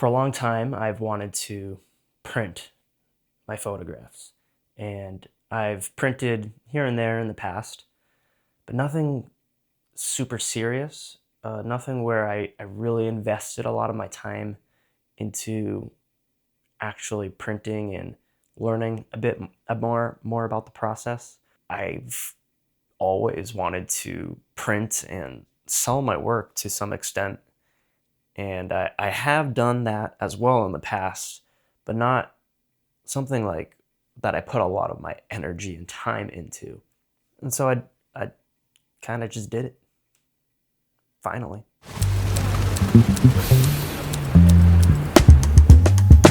For a long time, I've wanted to print my photographs, and I've printed here and there in the past, but nothing super serious, nothing where I really invested a lot of my time into actually printing and learning a bit more about the process. I've always wanted to print and sell my work to some extent, and I have done that as well in the past, but not something like that I put a lot of my energy and time into. And so I kind of just did it, finally.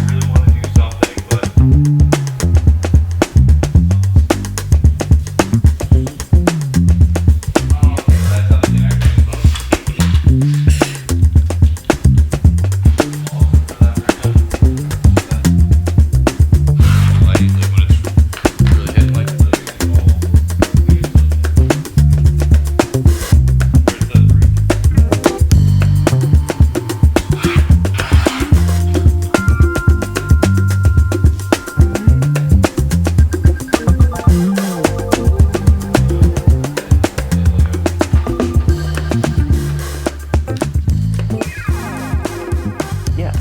Really want to do something, but that's something Yeah,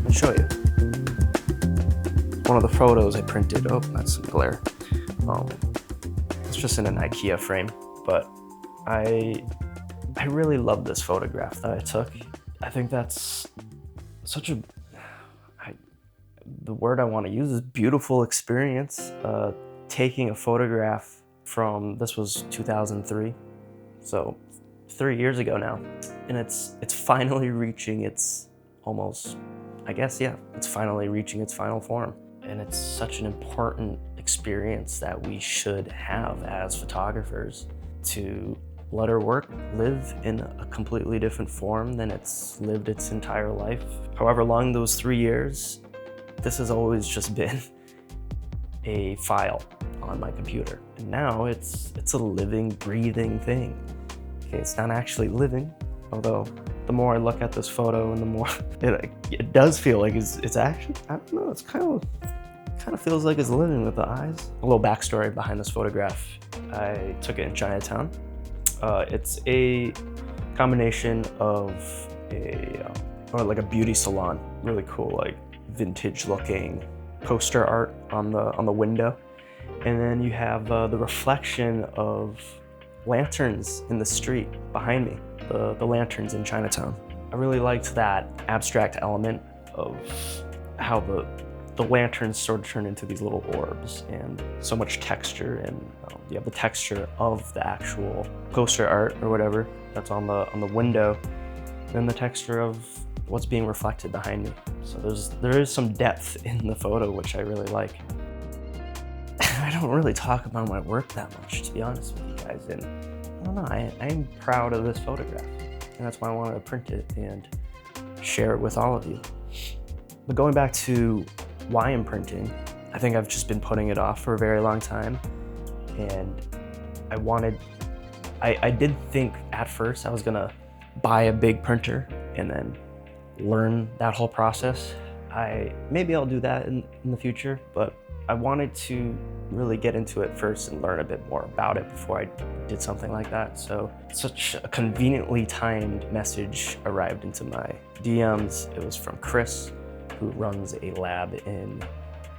I'll show you. One of the photos I printed, oh, that's some glare. It's just in an IKEA frame, but I really love this photograph that I took. I think that's such a, the word I want to use is beautiful experience. Taking a photograph from, this was 2003, so 3 years ago now, and it's finally reaching its almost, I guess, yeah, it's finally reaching its final form. And it's such an important experience that we should have as photographers, to let our work live in a completely different form than it's lived its entire life. However long those 3 years, this has always just been a file on my computer. And now it's a living, breathing thing. Okay, it's not actually living, although the more I look at this photo and the more it does feel like it's actually, I don't know, it's kind of feels like it's living with the eyes. A little backstory behind this photograph. I took it in Chinatown. It's a combination of like a beauty salon, really cool, like vintage looking poster art on the window. And then you have the reflection of lanterns in the street behind me, the lanterns in Chinatown. I really liked that abstract element of how the lanterns sort of turn into these little orbs, and so much texture, and you have the texture of the actual poster art or whatever that's on the window, and then the texture of what's being reflected behind me. So there is some depth in the photo, which I really like. I don't really talk about my work that much, to be honest with you guys, and I don't know, I'm proud of this photograph, and that's why I wanted to print it and share it with all of you. But going back to why I'm printing, I think I've just been putting it off for a very long time, and I did think at first I was gonna buy a big printer and then learn that whole process. Maybe I'll do that in the future, but I wanted to really get into it first and learn a bit more about it before I did something like that. So such a conveniently timed message arrived into my DMs. It was from Chris, who runs a lab in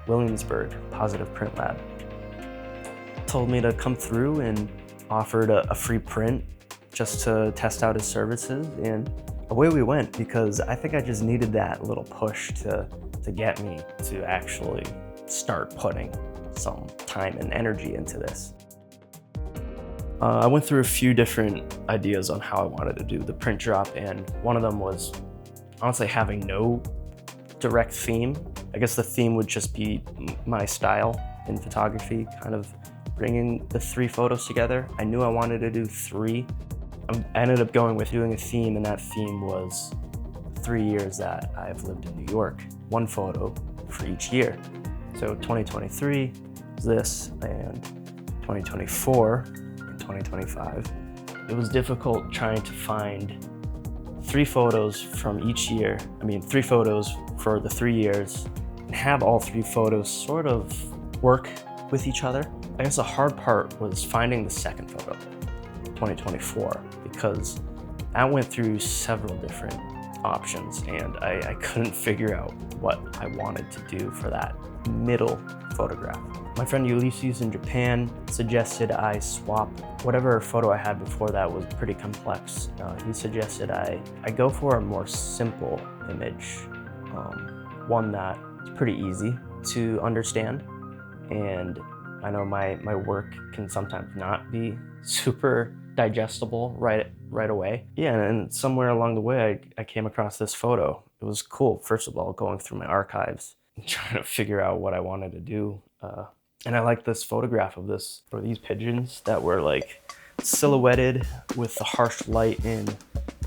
Williamsburg, Positive Print Lab. Told me to come through and offered a free print just to test out his services, and away we went, because I think I just needed that little push to get me to actually start putting some time and energy into this. I went through a few different ideas on how I wanted to do the print drop, and one of them was honestly having no direct theme. I guess the theme would just be my style in photography, kind of bringing the 3 photos together. I knew I wanted to do 3. I ended up going with doing a theme, and that theme was 3 years that I've lived in New York, 1 photo for each year. So 2023 is this, and 2024 and 2025. It was difficult trying to find 3 photos from each year. I mean, 3 photos for the 3 years, and have all 3 photos sort of work with each other. I guess the hard part was finding the second photo, 2024, because I went through several different options and I couldn't figure out what I wanted to do for that middle photograph. My friend Ulysses in Japan suggested I swap whatever photo I had before that was pretty complex. He suggested I go for a more simple image, one that is pretty easy to understand. And I know my work can sometimes not be super digestible right away. Yeah, and somewhere along the way, I came across this photo. It was cool, first of all, going through my archives and trying to figure out what I wanted to do. And I liked this photograph of these pigeons that were like silhouetted with the harsh light in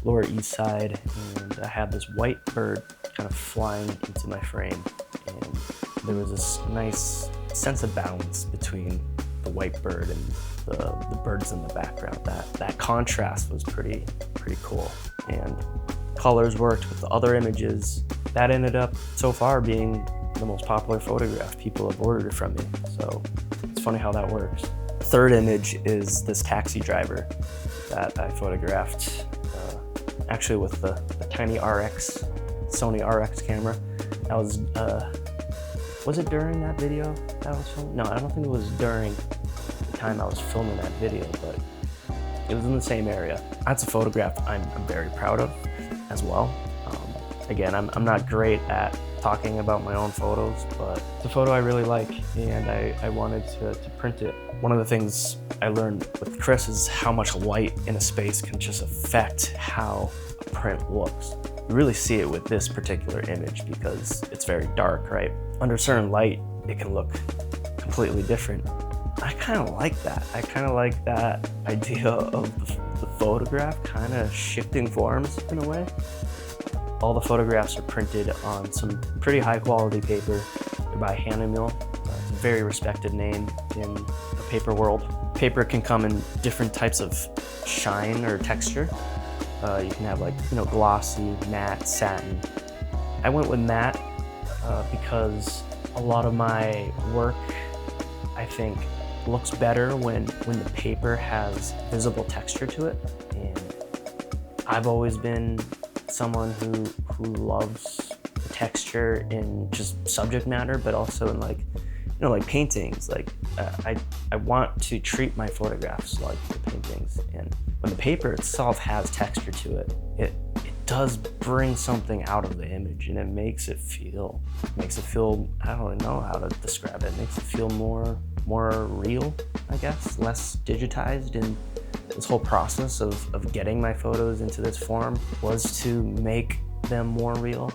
Lower East Side. And I had this white bird kind of flying into my frame. And there was this nice sense of balance between the white bird and the birds in the background. That contrast was pretty cool. And colors worked with the other images. That ended up so far being the most popular photograph. People have ordered it from me. So it's funny how that works. Third image is this taxi driver that I photographed, actually with the tiny Sony RX camera. That was it during that video that I was filming? No, I don't think it was during the time I was filming that video, but it was in the same area. That's a photograph I'm very proud of as well. Again, I'm not great at talking about my own photos, but it's a photo I really like, and I wanted to print it. One of the things I learned with Chris is how much light in a space can just affect how a print looks. You really see it with this particular image because it's very dark, right? Under certain light, it can look completely different. I kind of like that. I kind of like that idea of the photograph kind of shifting forms in a way. All the photographs are printed on some pretty high quality paper. They're by Hanamill. It's a very respected name in the paper world. Paper can come in different types of shine or texture. You can have glossy, matte, satin. I went with matte because a lot of my work, I think, looks better when the paper has visible texture to it. And I've always been someone who loves the texture in just subject matter, but also in like paintings. I want to treat my photographs like the paintings, and when the paper itself has texture to it, it does bring something out of the image, and it makes it feel, I don't really know how to describe it. It makes it feel more real, I guess, less digitized. And this whole process of getting my photos into this form was to make them more real.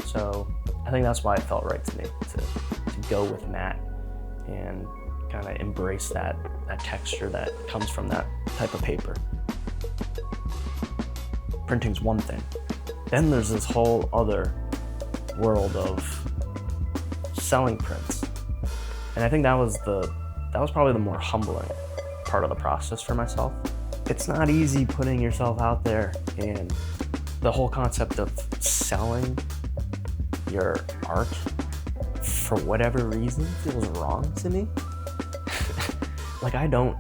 So I think that's why it felt right to me to go with matte and kind of embrace that texture that comes from that type of paper. Printing's one thing. Then there's this whole other world of selling prints. And I think that was probably the more humbling part of the process for myself. It's not easy putting yourself out there, and the whole concept of selling your art for whatever reason feels wrong to me. I don't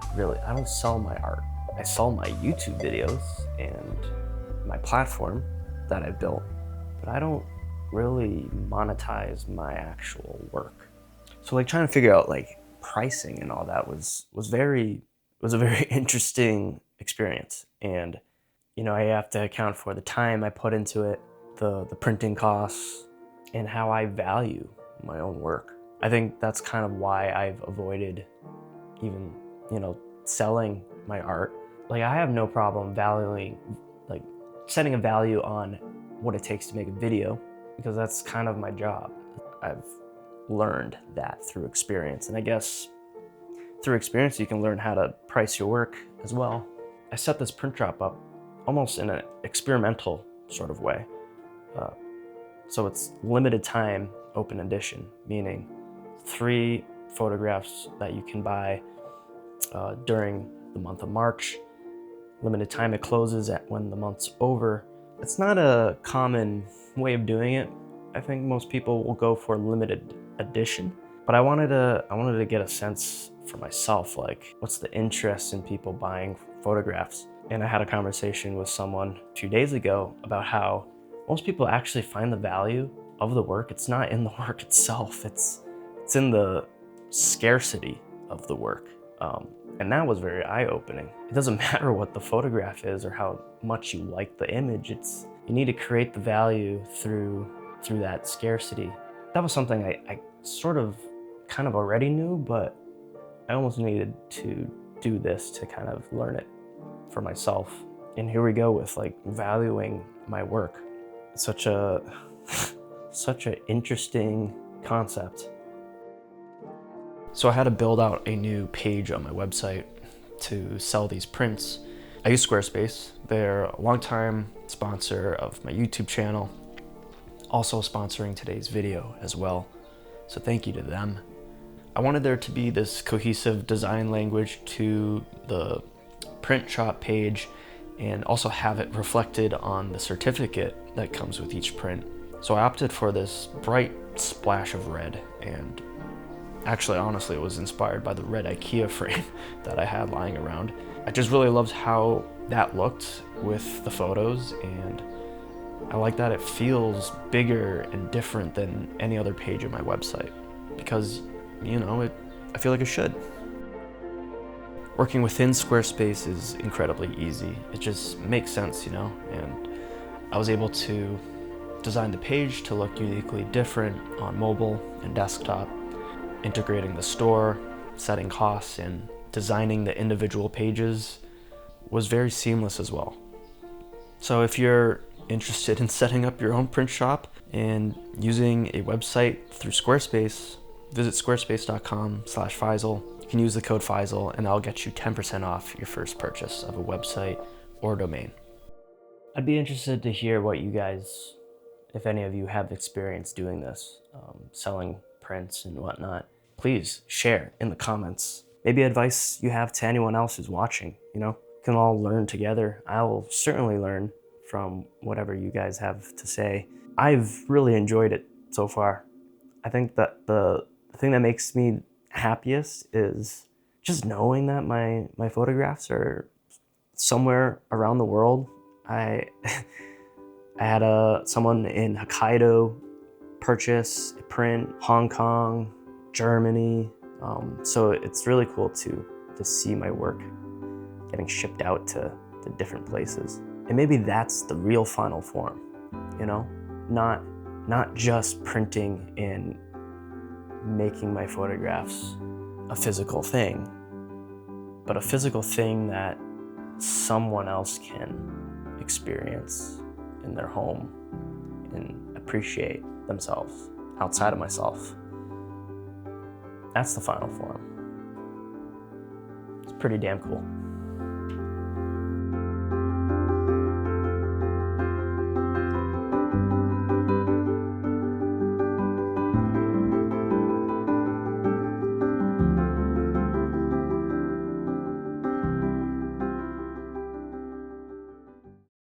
sell my art. I sell my YouTube videos and my platform that I built, but I don't really monetize my actual work. So trying to figure out pricing and all that was a very interesting experience. And I have to account for the time I put into it, the printing costs, and how I value my own work. I think that's kind of why I've avoided even selling my art. I have no problem valuing, setting a value on what it takes to make a video, because that's kind of my job. I've learned that through experience, and I guess through experience you can learn how to price your work as well. I set this print drop up almost in an experimental sort of way. So it's limited time open edition, meaning 3 photographs that you can buy during the month of March. Limited time, it closes when the month's over. It's not a common way of doing it. I think most people will go for limited edition, but I wanted to get a sense for myself, like what's the interest in people buying photographs. And I had a conversation with someone a few days ago about how most people actually find the value of the work. It's not in the work itself, it's in the scarcity of the work. And that was very eye-opening. It doesn't matter what the photograph is or how much you like the image. You need to create the value through that scarcity. That was something I sort of kind of already knew, but I almost needed to do this to kind of learn it for myself. And here we go with like valuing my work. It's such a such an interesting concept. So I had to build out a new page on my website to sell these prints. I use Squarespace. They're a longtime sponsor of my YouTube channel, also sponsoring today's video as well. So thank you to them. I wanted there to be this cohesive design language to the print shop page and also have it reflected on the certificate that comes with each print. So I opted for this bright splash of red, and actually, honestly, it was inspired by the red IKEA frame that I had lying around. I just really loved how that looked with the photos, and I like that it feels bigger and different than any other page of my website because, you know, I feel like it should. Working within Squarespace is incredibly easy. It just makes sense, you know, and I was able to design the page to look uniquely different on mobile and desktop. Integrating the store, setting costs, and designing the individual pages was very seamless as well. So if you're interested in setting up your own print shop and using a website through Squarespace, visit squarespace.com/Faisal. You can use the code Faisal and I'll get you 10% off your first purchase of a website or domain. I'd be interested to hear what you guys, if any of you have experience doing this, selling prints and whatnot. Please share in the comments. Maybe advice you have to anyone else who's watching, you know? We can all learn together. I will certainly learn from whatever you guys have to say. I've really enjoyed it so far. I think that the thing that makes me happiest is just knowing that my photographs are somewhere around the world. I had someone in Hokkaido purchase a print, Hong Kong, Germany. So it's really cool to see my work getting shipped out to different places. And maybe that's the real final form, you know? Not just printing and making my photographs a physical thing, but a physical thing that someone else can experience in their home and appreciate themselves outside of myself. That's the final form. It's pretty damn cool.